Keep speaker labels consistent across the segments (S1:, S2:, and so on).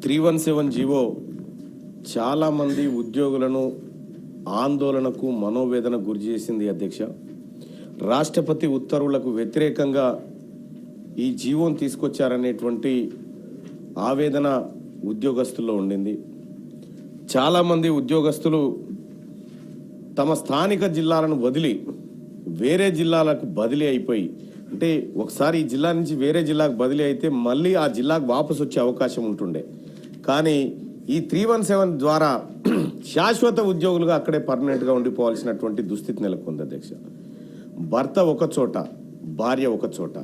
S1: 317 GO చాలామంది ఉద్యోగులను ఆందోళనకు మనోవేదన గురి చేసింది అధ్యక్ష. రాష్ట్రపతి ఉత్తర్వులకు వ్యతిరేకంగా ఈ జీవోను తీసుకొచ్చారనేటువంటి ఆవేదన ఉద్యోగస్తుల్లో ఉండింది. చాలామంది ఉద్యోగస్తులు తమ స్థానిక జిల్లాలను వదిలి వేరే జిల్లాలకు బదిలీ అయిపోయి, అంటే ఒకసారి ఈ జిల్లా నుంచి వేరే జిల్లాకు బదిలీ అయితే మళ్ళీ ఆ జిల్లాకు వాపసు వచ్చే అవకాశం ఉంటుండే. కానీ ఈ 317 ద్వారా శాశ్వత ఉద్యోగులుగా అక్కడే పర్మనెంట్గా ఉండిపోవాల్సినటువంటి దుస్థితి నెలకొంది అధ్యక్ష. భర్త ఒక చోట, భార్య ఒక చోట.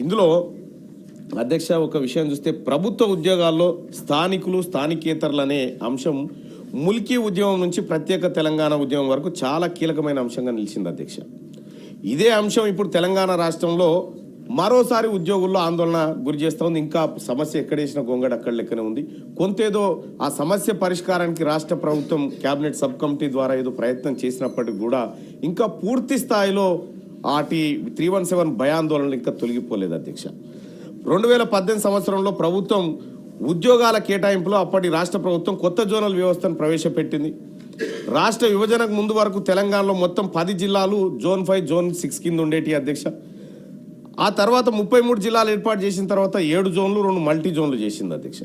S1: ఇందులో అధ్యక్ష ఒక విషయం చూస్తే ప్రభుత్వ ఉద్యోగాల్లో స్థానికులు స్థానికేతరులు అనే అంశం ముల్కీ ఉద్యమం నుంచి ప్రత్యేక తెలంగాణ ఉద్యమం వరకు చాలా కీలకమైన అంశంగా నిలిచింది అధ్యక్ష. ఇదే అంశం ఇప్పుడు తెలంగాణ రాష్ట్రంలో మరోసారి ఉద్యోగుల్లో ఆందోళన గురి చేస్తూ ఉంది. ఇంకా సమస్య ఎక్కడేసిన గొంగడు అక్కడ లెక్కనే ఉంది. కొంతేదో ఆ సమస్య పరిష్కారానికి రాష్ట్ర ప్రభుత్వం కేబినెట్ సబ్ కమిటీ ద్వారా ఏదో ప్రయత్నం చేసినప్పటికీ కూడా ఇంకా పూర్తి స్థాయిలో ఆటి 317 భయాందోళనలు ఇంకా తొలగిపోలేదు అధ్యక్ష. 2018 సంవత్సరంలో ప్రభుత్వం ఉద్యోగాల కేటాయింపులో అప్పటి రాష్ట్ర ప్రభుత్వం కొత్త జోనల్ వ్యవస్థను ప్రవేశపెట్టింది. రాష్ట్ర విభజనకు ముందు వరకు తెలంగాణలో మొత్తం 10 జిల్లాలు జోన్ 5 జోన్ 6 కింద ఉండేటి అధ్యక్ష. ఆ తర్వాత 33 జిల్లాలు ఏర్పాటు చేసిన తర్వాత 7 జోన్లు 2 మల్టీ జోన్లు చేసింది అధ్యక్ష.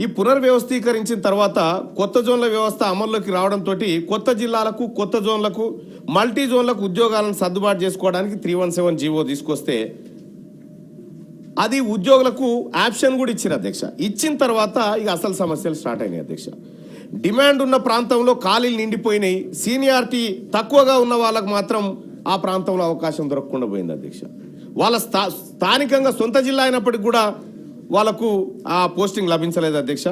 S1: ఈ పునర్వ్యవస్థీకరించిన తర్వాత కొత్త జోన్ల వ్యవస్థ అమల్లోకి రావడంతో కొత్త జిల్లాలకు కొత్త జోన్లకు మల్టీ జోన్లకు ఉద్యోగాలను సర్దుబాటు చేసుకోవడానికి 317 జీవో తీసుకొస్తే అది ఉద్యోగులకు ఆప్షన్ కూడా ఇచ్చారు అధ్యక్ష. ఇచ్చిన తర్వాత ఇక అసలు సమస్యలు స్టార్ట్ అయినాయి అధ్యక్ష. డిమాండ్ ఉన్న ప్రాంతంలో ఖాళీలు నిండిపోయినాయి. సీనియారిటీ తక్కువగా ఉన్న వాళ్ళకు మాత్రం ఆ ప్రాంతంలో అవకాశం దొరకకుండా పోయింది అధ్యక్ష. వాళ్ళ స్థానికంగా సొంత జిల్లా అయినప్పటికీ కూడా వాళ్ళకు ఆ పోస్టింగ్ లభించలేదు అధ్యక్ష.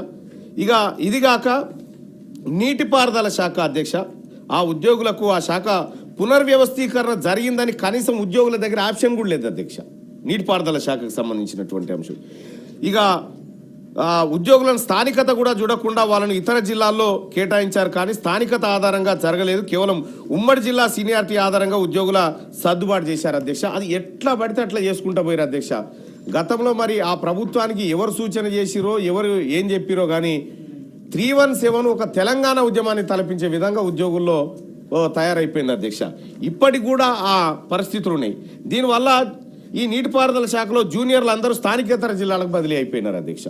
S1: ఇక ఇదిగాక నీటిపారుదల శాఖ అధ్యక్ష, ఆ ఉద్యోగులకు ఆ శాఖ పునర్వ్యవస్థీకరణ జరిగిందని కనీసం ఉద్యోగుల దగ్గర ఆప్షన్ కూడా లేదు అధ్యక్ష. నీటిపారుదల శాఖకు సంబంధించినటువంటి అంశం. ఇక ఉద్యోగులను స్థానికత కూడా చూడకుండా వాళ్ళని ఇతర జిల్లాల్లో కేటాయించారు. కానీ స్థానికత ఆధారంగా జరగలేదు. కేవలం ఉమ్మడి జిల్లా సీనియారిటీ ఆధారంగా ఉద్యోగుల సర్దుబాటు చేశారు అధ్యక్ష. అది ఎట్లా పడితే అట్లా చేసుకుంటూ పోయారు అధ్యక్ష. గతంలో మరి ఆ ప్రభుత్వానికి ఎవరు సూచన చేసిరో ఎవరు ఏం చెప్పిరో కానీ 317 ఒక తెలంగాణ ఉద్యమాన్ని తలపించే విధంగా ఉద్యోగుల్లో తయారైపోయింది అధ్యక్ష. ఇప్పటికి కూడా ఆ పరిస్థితులు ఉన్నాయి. దీనివల్ల ఈ నీటిపారుదల శాఖలో జూనియర్లు అందరూ స్థానికేతర జిల్లాలకు బదిలీ అయిపోయినారు అధ్యక్ష.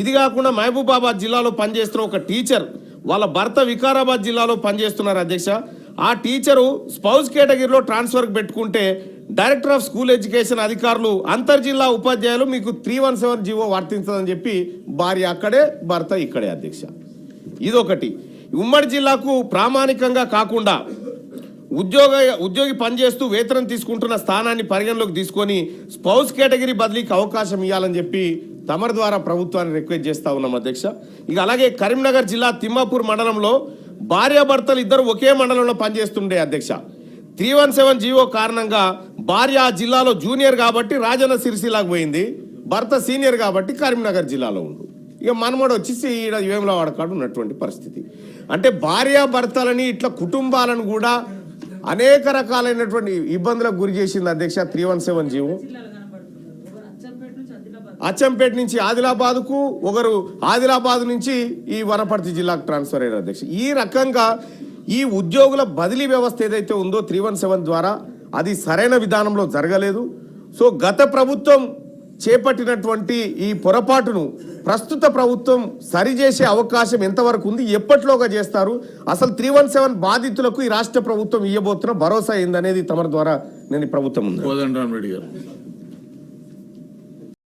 S1: ఇది కాకుండా మహబూబాబాద్ జిల్లాలో పనిచేస్తున్న ఒక టీచర్ వాళ్ళ భర్త వికారాబాద్ జిల్లాలో పనిచేస్తున్నారు అధ్యక్ష. ఆ టీచరు స్పౌస్ కేటగిరీలో ట్రాన్స్ఫర్కి పెట్టుకుంటే డైరెక్టర్ ఆఫ్ స్కూల్ ఎడ్యుకేషన్ అధికారులు అంతర్జిల్లా ఉపాధ్యాయులు మీకు 317 జీవో వర్తించదని చెప్పి భార్య అక్కడే భర్త ఇక్కడే అధ్యక్ష. ఇదొకటి. ఉమ్మడి జిల్లాకు ప్రామాణికంగా కాకుండా ఉద్యోగి పనిచేస్తూ వేతనం తీసుకుంటున్న స్థానాన్ని పరిగణలోకి తీసుకొని స్పౌస్ కేటగిరీ బదిలీకి అవకాశం ఇవ్వాలని చెప్పి తమరి ద్వారా ప్రభుత్వాన్ని రిక్వెస్ట్ చేస్తా ఉన్నాం అధ్యక్ష. ఇక అలాగే కరీంనగర్ జిల్లా తిమ్మాపూర్ మండలంలో భార్యాభర్తలు ఇద్దరు ఒకే మండలంలో పనిచేస్తుండే అధ్యక్ష. 317 జీవో కారణంగా భార్య ఆ జిల్లాలో జూనియర్ కాబట్టి రాజన్న సిరిసిల్లాకు పోయింది, భర్త సీనియర్ కాబట్టి కరీంనగర్ జిల్లాలో ఉండు. ఇక మనమోడు వచ్చేసి ఈడ వేములవాడ కాడ ఉన్నటువంటి పరిస్థితి. అంటే భార్యాభర్తలని ఇట్లా కుటుంబాలను కూడా అనేక రకాలైనటువంటి ఇబ్బందులకు గురి చేసింది అధ్యక్ష 317 జీవో. అచ్చంపేట నుంచి ఆదిలాబాద్కు, ఒకరు ఆదిలాబాద్ నుంచి ఈ వనపర్తి జిల్లాకు ట్రాన్స్ఫర్ అయ్యారు అధ్యక్ష. ఈ రకంగా ఈ ఉద్యోగుల బదిలీ వ్యవస్థ ఏదైతే ఉందో 317 ద్వారా అది సరైన విధానంలో జరగలేదు. సో గత ప్రభుత్వం చేపట్టినటువంటి ఈ పొరపాటును ప్రస్తుత ప్రభుత్వం సరిచేసే అవకాశం ఎంతవరకు ఉంది, ఎప్పటిలోగా చేస్తారు, అసలు 317 బాధితులకు ఈ రాష్ట్ర ప్రభుత్వం ఇవ్వబోతున్న భరోసా ఏందనేది తమ ద్వారా నేను ప్రభుత్వం ఉంది.